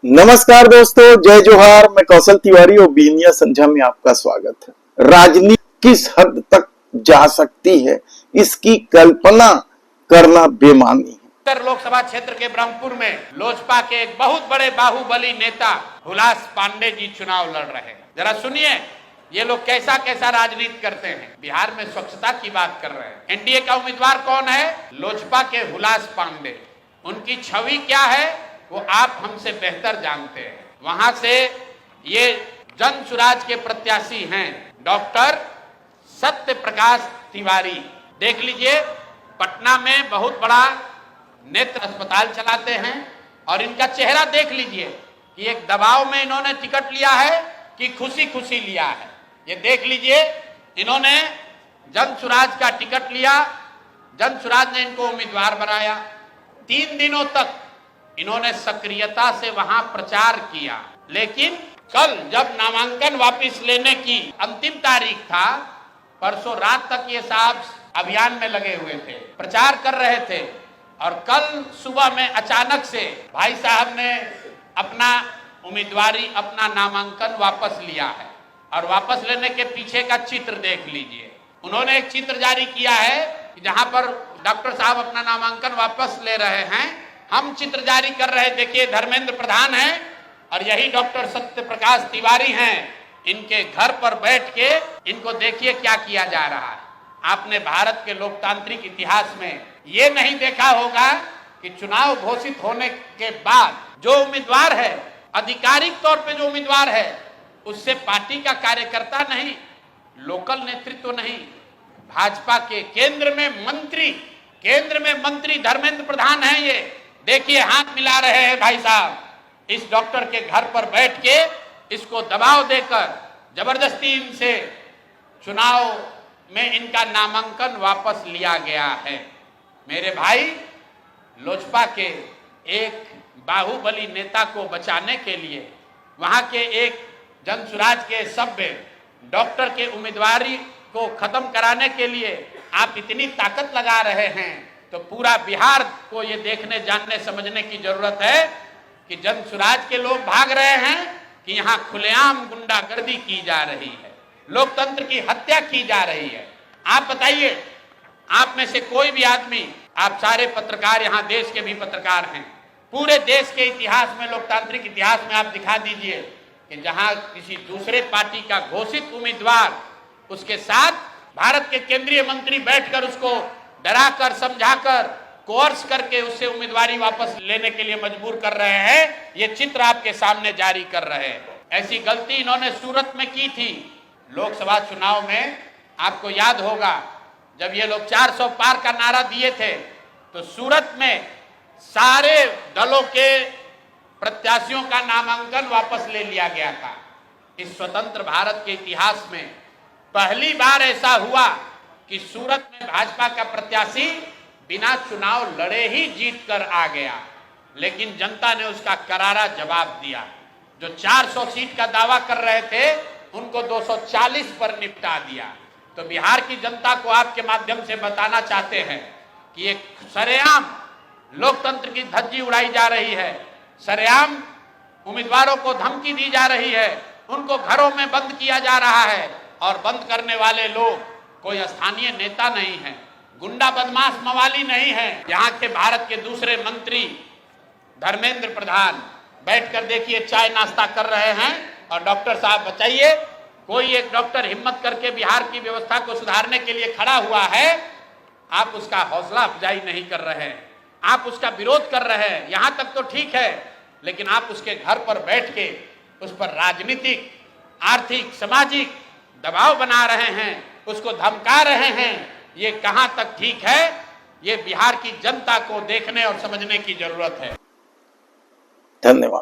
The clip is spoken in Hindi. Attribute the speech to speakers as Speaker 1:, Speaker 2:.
Speaker 1: नमस्कार दोस्तों, जय जोहार। मैं कौशल तिवारी और बीनिया संझा में आपका स्वागत है। राजनीति किस हद तक जा सकती है, इसकी कल्पना करना बेमानी है।
Speaker 2: उत्तर लोकसभा क्षेत्र के ब्रह्मपुर में लोजपा के एक बहुत बड़े बाहुबली नेता हुलास पांडे जी चुनाव लड़ रहे हैं। जरा सुनिए ये लोग कैसा कैसा राजनीति करते हैं। बिहार में स्वच्छता की बात कर रहे हैं। एनडीए का उम्मीदवार कौन है? लोजपा के हुलास पांडे। उनकी छवि क्या है वो आप हमसे बेहतर जानते हैं। वहां से ये जन सुराज के प्रत्याशी हैं डॉक्टर सत्य प्रकाश तिवारी। देख लीजिए, पटना में बहुत बड़ा नेत्र अस्पताल चलाते हैं और इनका चेहरा देख लीजिए कि एक दबाव में इन्होंने टिकट लिया है कि खुशी खुशी लिया है। ये देख लीजिए, इन्होंने जन सुराज का टिकट लिया, जन सुराज ने इनको उम्मीदवार बनाया। 3 दिनों तक इन्होंने सक्रियता से वहां प्रचार किया, लेकिन कल जब नामांकन वापस लेने की अंतिम तारीख था, परसों रात तक ये साहब अभियान में लगे हुए थे, प्रचार कर रहे थे। और कल सुबह में अचानक से भाई साहब ने अपना उम्मीदवारी, अपना नामांकन वापस लिया है। और वापस लेने के पीछे का चित्र देख लीजिए। उन्होंने एक चित्र जारी किया है कि जहां पर डॉक्टर साहब अपना नामांकन वापस ले रहे हैं, हम चित्र जारी कर रहे हैं। देखिए, धर्मेंद्र प्रधान हैं और यही डॉक्टर सत्य प्रकाश तिवारी हैं। इनके घर पर बैठ के इनको देखिए क्या किया जा रहा है। आपने भारत के लोकतांत्रिक इतिहास में ये नहीं देखा होगा कि चुनाव घोषित होने के बाद जो उम्मीदवार है, आधिकारिक तौर पे जो उम्मीदवार है, उससे पार्टी का कार्यकर्ता नहीं, लोकल नेतृत्व नहीं, भाजपा के केंद्र में मंत्री धर्मेंद्र प्रधान है। ये देखिए, हाथ मिला रहे हैं भाई साहब इस डॉक्टर के घर पर बैठ के। इसको दबाव देकर जबरदस्ती इनसे चुनाव में इनका नामांकन वापस लिया गया है। मेरे भाई, लोजपा के एक बाहुबली नेता को बचाने के लिए, वहां के एक जनसुराज के सभ्य डॉक्टर के उम्मीदवारी को खत्म कराने के लिए आप इतनी ताकत लगा रहे हैं, तो पूरा बिहार को ये देखने, जानने, समझने की जरूरत है कि जनसुराज के लोग भाग रहे हैं कि यहाँ खुलेआम गुंडागर्दी की जा रही है, लोकतंत्र की हत्या की जा रही है। आप बताइए, आप में से कोई भी आदमी, आप सारे पत्रकार, यहाँ देश के भी पत्रकार हैं, पूरे देश के इतिहास में, लोकतांत्रिक इतिहास में आप दिखा दीजिए कि जहां किसी दूसरे पार्टी का घोषित उम्मीदवार, उसके साथ भारत के केंद्रीय मंत्री बैठकर उसको डराकर, समझाकर, कोर्स करके उससे उम्मीदवारी वापस लेने के लिए मजबूर कर रहे हैं। ये चित्र आपके सामने जारी कर रहे हैं। ऐसी गलती इन्होंने सूरत में की थी लोकसभा चुनाव में। आपको याद होगा, जब ये लोग 400 पार का नारा दिए थे, तो सूरत में सारे दलों के प्रत्याशियों का नामांकन वापस ले लिया गया था। इस स्वतंत्र भारत के इतिहास में पहली बार ऐसा हुआ कि सूरत में भाजपा का प्रत्याशी बिना चुनाव लड़े ही जीत कर आ गया, लेकिन जनता ने उसका करारा जवाब दिया। जो 400 सीट का दावा कर रहे थे, उनको 240 पर निपटा दिया। तो बिहार की जनता को आपके माध्यम से बताना चाहते हैं कि एक सरेआम लोकतंत्र की धज्जी उड़ाई जा रही है, सरेआम उम्मीदवारों को धमकी दी जा रही है, उनको घरों में बंद किया जा रहा है। और बंद करने वाले लोग कोई स्थानीय नेता नहीं है, गुंडा बदमाश मवाली नहीं है। यहाँ के भारत के दूसरे मंत्री धर्मेंद्र प्रधान बैठकर देखिए चाय नाश्ता कर रहे हैं। और डॉक्टर साहब बताइए, कोई एक डॉक्टर हिम्मत करके बिहार की व्यवस्था को सुधारने के लिए खड़ा हुआ है, आप उसका हौसला अफजाई नहीं कर रहे हैं, आप उसका विरोध कर रहे हैं। यहाँ तक तो ठीक है, लेकिन आप उसके घर पर बैठ के उस पर राजनीतिक, आर्थिक, सामाजिक दबाव बना रहे हैं, उसको धमका रहे हैं। ये कहां तक ठीक है? ये बिहार की जनता को देखने और समझने की जरूरत है।
Speaker 1: धन्यवाद।